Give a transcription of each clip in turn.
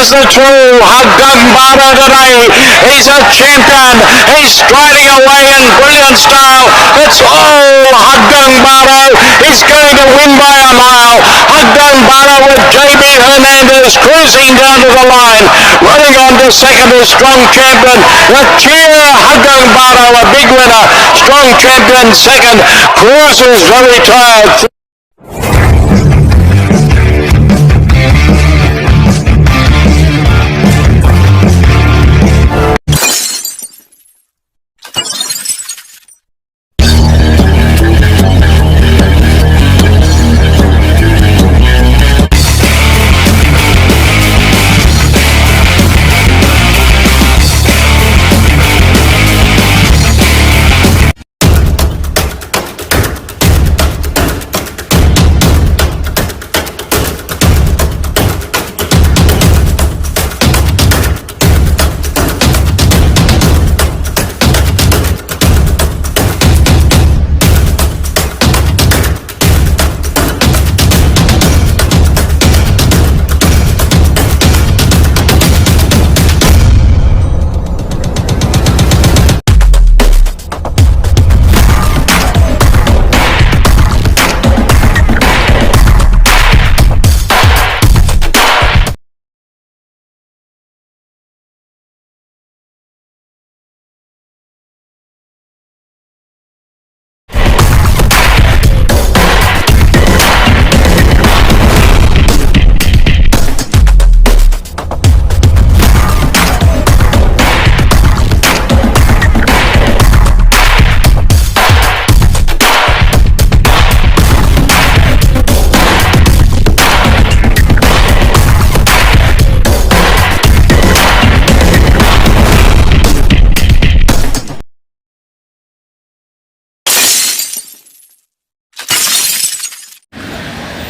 is the true Haggang Bata today. He's a champion. He's striding away in brilliant style. It's all Haggang Bata. He's going to win by a mile. Haggang Bata with JB Hernandez cruising down to the line. Running on to second is Strong Champion. The cheer Haggang Bata, a big winner. Strong Champion second. Cruises very tired.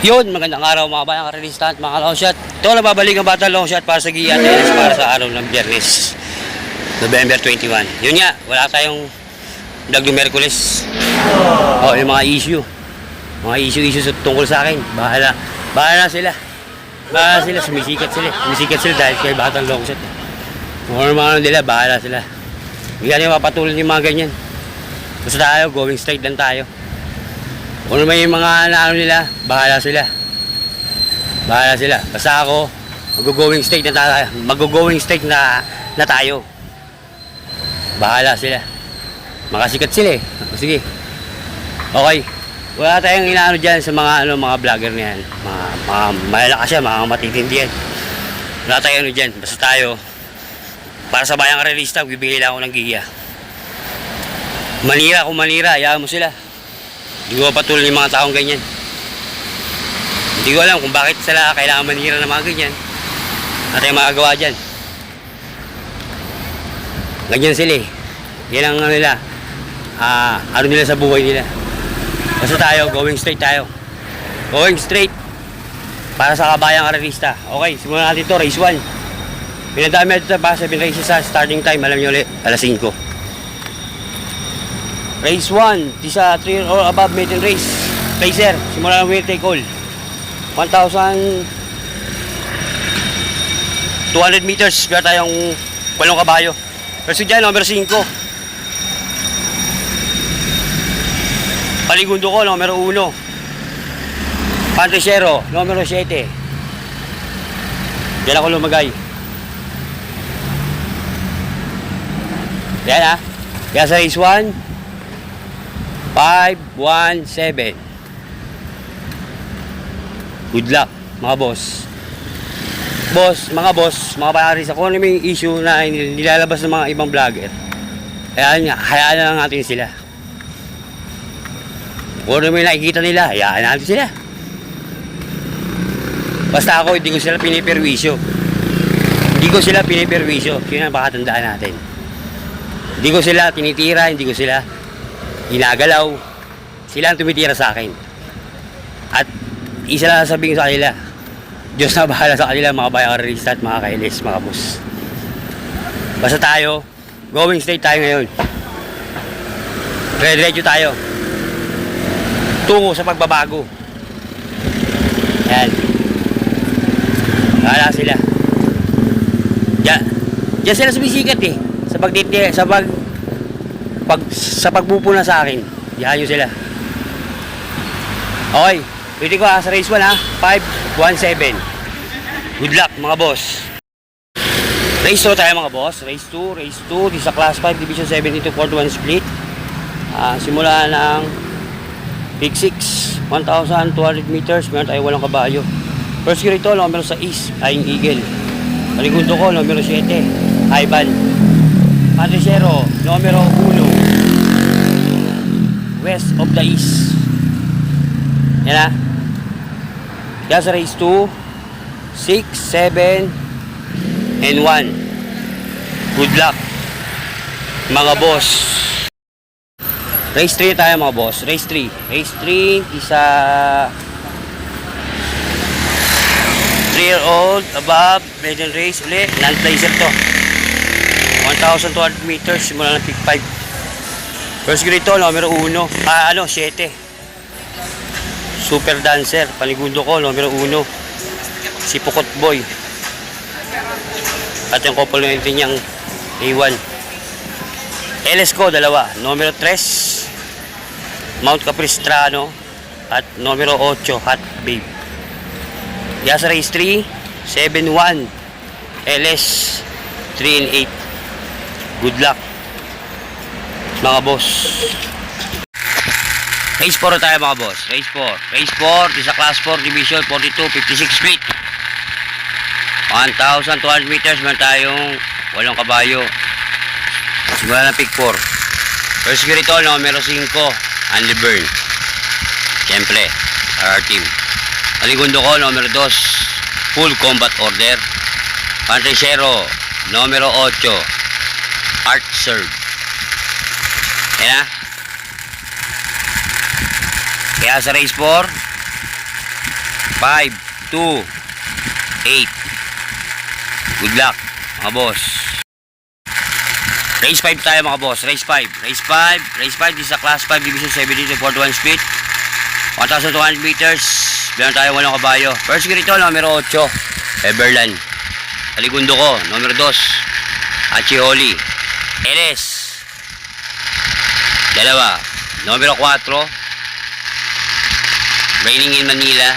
Yun, magandang araw mga bayang karelista at mga long shot. Ito na babalik ang bata long shot para sa Gia Tennis para sa araw ng Biyernes, November 21. Yun nga, wala tayong vlog ng Merkules. Yung mga issue. Mga issue tungkol sa akin. Bahala sila. Sumisikat sila dahil kay batang long shot. Kung mga nila, bahala sila. Hindi natin mapatuloy yung mga ganyan. Basta tayo, going straight lang tayo. Kung may mga nila, bahala sila. Basta ako, mag-going straight na tayo. Bahala sila. Makasikat sila eh. Sige. Okay. Wala tayong inaano dyan sa mga vlogger na yan. Mga malalakas yan, mga matitindi yan. Wala tayong ano dyan. Basta tayo, para sa bayang karelista, bibigay lang ako ng giya. Manira kung manira, hayaan mo sila. Hindi ko patuloy yung mga taong ganyan. Hindi ko alam kung bakit sila kailangan manira ng mga ganyan. At yung magagawa dyan. Ganyan sila eh. Yan ang nila. Ano nila sa buhay nila. Basta tayo, going straight tayo. Going straight. Para sa kabayang karelista. Okay, simulan natin ito. Race 1. Pinadami natin ito para 7 races sa starting time. Alam nyo ulit, alas 5. Race 1, isa 3 or above maiden race. Placer, simula ng winner take all. 1,200 meters, kaya tayong 8 kabayo. Pero dyan, number 5. Paligundo ko, numero 1. Pantresero, numero 7. Diyan ako lumagay. Yan ha. Kaya sa race 1, 5-1-7. Good luck mga boss. Mga bayarista, kung ano may issue na nilalabas ng mga ibang vlogger, hayaan na lang natin sila. Kung ano may nakikita nila, hayaan natin sila. Basta ako, hindi ko sila piniperwisyo. Yun ang pakatandaan natin. Hindi ko sila tinitira, hindi ko sila ginagalaw. Sila ang tumitira sa akin. At isa lang sabihin sa kanila, Diyos na bahala sa kanila, mga bayang karelista at mga kailis, mga boss. Basta tayo, going straight tayo ngayon. Diretso tayo. Tungo sa pagbabago. Yan. Bahala sila. Diyan sila sumisikat eh. Sa pagpupuna sa akin. Diyan yun sila. Okay. Pwede ko sa race 1 ha. 5-1-7. Good luck mga boss. Race 2 tayo mga boss. Race 2. Di sa Class 5 Division 72 4-1 split. Simula ng Big 6. 1,200 meters. Meron tayo 8 kabayo. First gear ito, numero 6. Flying Eagle. Paligundo ko, numero 7. Ivan. Patriciero, numero 1. West of the East. Yan na. Kaya sa race 2, 6, 7, and 1. Good luck, mga boss. Race 3 tayo mga boss. Race 3. Race 3, isa 3-year-old, above, maiden race, ulit, non-placer to. 1,200 meters, simula ng peak 5. First grade to, numero 1. 7. Super dancer, paligundo ko, numero 1. Si Pukot Boy. At yung couple natin niyang A1. LS ko, 2. Numero 3. Mount Capistrano. At numero 8, Hot Babe. Kaya sa race 3, 7-1. LS 3 and 8. Good luck, mga boss. Race 4 tayo mga boss. Race 4. Race 4, sa Class 4 Division 42, 56 split. 1,200 meters. Meron tayong 8 kabayo. Simula ng pick 4. First gear ito, numero 5. Andy Byrne. Siyempre, our team. Paligundo ko, numero 2. Full combat order. Patriciero, numero 8. Art serve. Kaya na. Kaya sa race 4, 5, 2, 8. Good luck, mga boss. Race 5 tayo mga boss. Race 5. Race 5 is sa Class 5 Division 72 41 speed. 1,200 meters. Meron tayo 8 kabayo. First gear ito, numero 8. Everland. Paligundo ko, numero 2. Achioli. LS 2. Numero 4. Raining in Manila.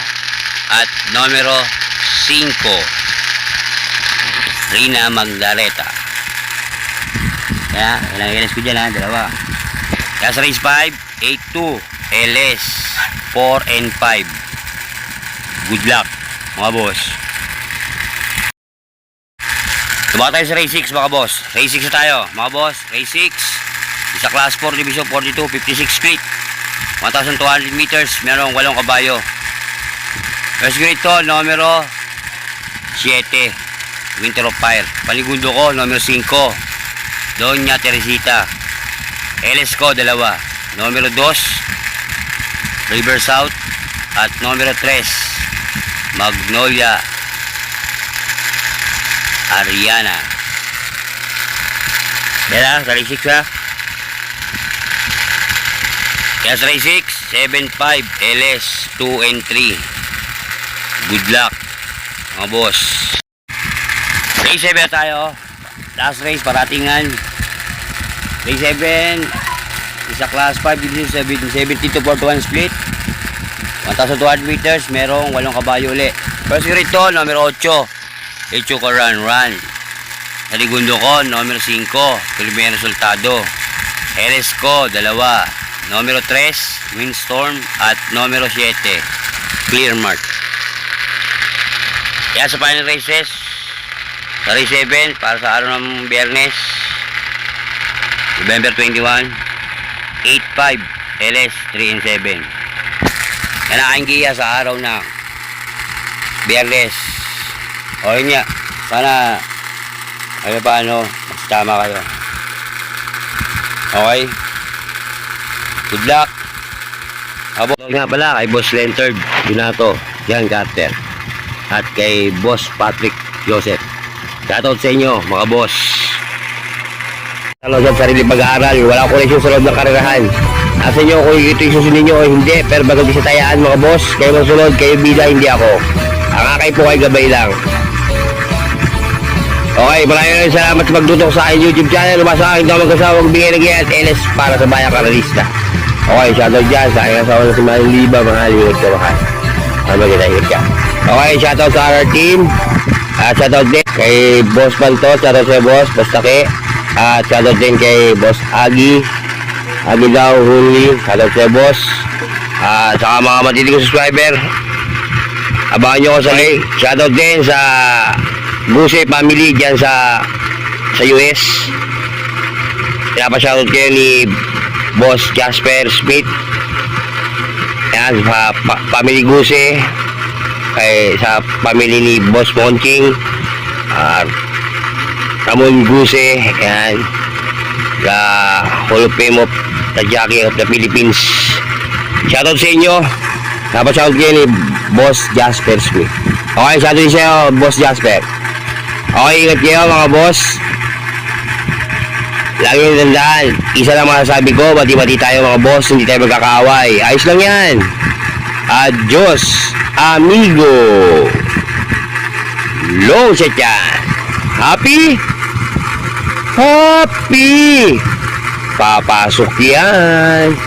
At numero 5. Rina Magdareta. Kaya, ilang LS ko dyan ha, 2. Kaya sa race 5, 8-2, LS, 4 and 5. Good luck, mga boss. Tumaka tayo sa race 6, mga boss. Race 6 na tayo, mga boss. Race 6, sa Class 4 Division 42, 56 split. 1,200 meters, merong 8 kabayo. First grade to, numero 7. Winter of Fire. Paligundo ko, numero 5. Doña Teresita. LS ko, 2. Numero 2. River South. At numero 3. Magnolia Ariana. Kaya sa race 6 ha. Kaya sa race 6, 7-5, LS, 2 and 3. Good luck, mga boss. Race 7 tayo. Last race, paratingan. Race 7, isa Class 5, Division 72 41 split. 1,200 meters, merong 8 kabayo uli. First grade to, numero 8. Echo ko run. Saligundo ko, numero 5. Primero Resultado. LS ko, 2. Numero 3, Windstorm. At numero 7, Clear Mark. Kaya sa final races, sa race 7, para sa araw ng Biyernes, November 21, 8-5, LS, 3 and 7. Yan ang aking giya sa araw ng Biyernes. O yun nga, sana ano paano, magsama kayo. Okay? Good luck. Nga pala kay Boss Lenterd Donato, Jan Carter. At kay Boss Patrick Joseph. Shoutout sa inyo, mga boss. Sa sarili pag-aaral, wala ko lesyon sa loob ng karerahan. Nasa inyo kung ito yung susunod nyo o hindi, pero bago di sa tayaan mga boss, kayo masunod, kayo bida, hindi ako. Ang akay po kay gabay lang. Okay, maraming salamat sa pagtutok sa aking YouTube channel. Lumasa akin ito magkasawag bigay ng GS LS para sa Bayang Karalista. Okay, shoutout dyan sa aking asawa na si Manong Liba, mahal, ingat ka mahal. Maganda, ingat ka. Okay, shoutout sa our team. Shoutout din kay Boss Pantos, shoutout sa Boss Take. Shoutout din kay Boss Agi daw, Huli, shoutout sa Boss. Saka mga matitig subscriber, abangan nyo ko sa shoutout din sa Guse family dyan sa US. Pinapa-shoutout kayo ni Boss Jasper Smith. Yan, sa family Guse, sa family ni Boss Monching, Ramon Guse, yan, sa Hall of Fame of the Jockey of the Philippines. Shoutout sa inyo. Pinapa-shoutout kayo ni Boss Jasper Smith. Okay, shoutout sa inyo, Boss Jasper. Okay, ingat kayo mga boss. Lagi nyo tandaan, isa lang masasabi ko, bati-bati tayo mga boss, hindi tayo magkakaaway. Ayos lang yan. Adios, amigo. Long shot yan. Happy? Happy. Papasok yan.